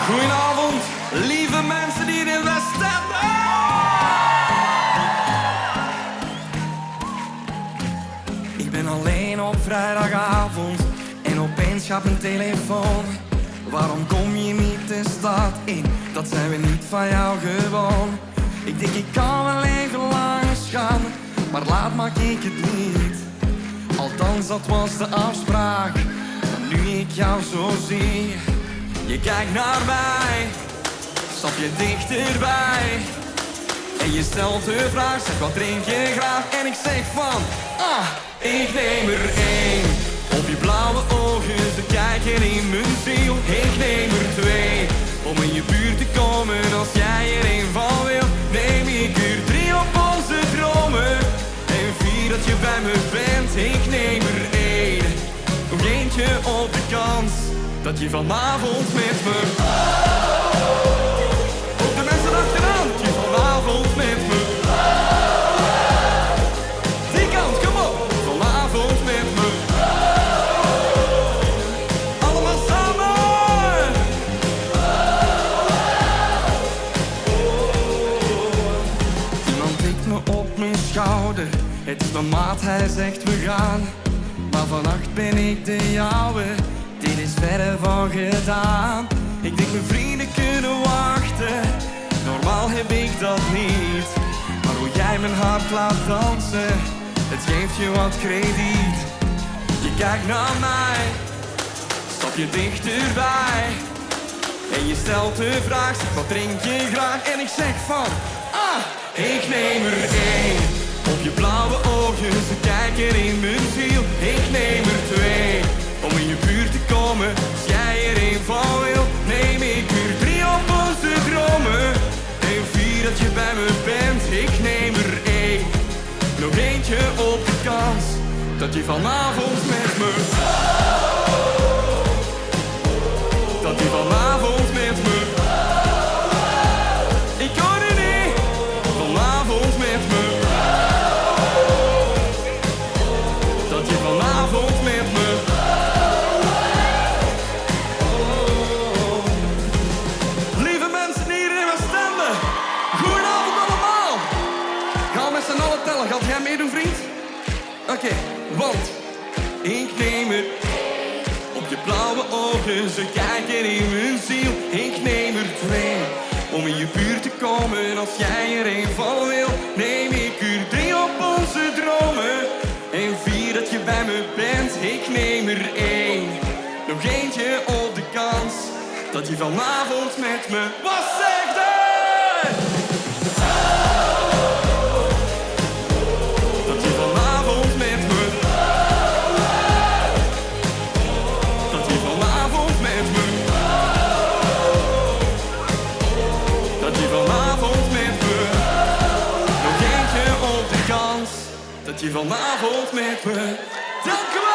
Goedenavond, lieve mensen hier in Westende. Ik ben alleen op vrijdagavond en opeens gaat mijn telefoon. Waarom kom je niet de stad in? Dat zijn we niet van jou gewoon. Ik denk ik kan wel even langs gaan, maar laat maak ik het niet. Althans dat was de afspraak, maar nu ik jou zo zie. Je kijkt naar mij, stap je dichterbij en je stelt de vraag, zeg wat drink je graag? En ik zeg van, ik neem er één. Op je blauwe ogen, ze kijken in mijn ziel. Ik neem er twee, om in je buurt te komen. Als jij er één van wil, neem ik er drie op onze dromen. En vier dat je bij me bent, ik neem er één. Nog eentje op de kans dat je vanavond met me. Op de mensen achteraan, dat je vanavond met me. Die kant, kom op, vanavond met me. Allemaal samen. Iemand tikt me op mijn schouder. Het is mijn maat, hij zegt we gaan. Maar vannacht ben ik de jouwe. Dit is verre van gedaan. Ik denk mijn vrienden kunnen wachten. Normaal heb ik dat niet. Maar hoe jij mijn hart laat dansen, het geeft je wat krediet. Je kijkt naar mij, stap je dichterbij en je stelt de vraag, zeg wat drink je graag? En ik zeg van, ik neem er één. Op je blauwe ogen, ze kijken in mijn ziel. Ik neem er twee, om in je buurt te komen. Als jij er één van wil, neem ik er drie op onze dromen. En vier dat je bij me bent, ik neem er één. Nog eentje op de kans dat je vanavond met me. Dat je vanavond met me. Ik hoor je niet, vanavond met me. Dat je vanavond met me. Lieve mensen hier in Westende, goedenavond allemaal. Gaan we met z'n allen tellen, gaat jij meedoen vriend? Oké, want ik neem er op je blauwe ogen, ze kijken in mijn ziel. Ik neem er twee, om in je buurt te komen. Als jij er één van wil, neem ik er drie op onze dromen. En vier dat je bij me bent, ik neem er één. Nog eentje op de kans dat je vanavond met me. Wat zegt hij? Dat je vanavond met me. Dat je vanavond met me. Dat je vanavond met me. Nog eentje op de kans dat je vanavond met me. Dank u wel.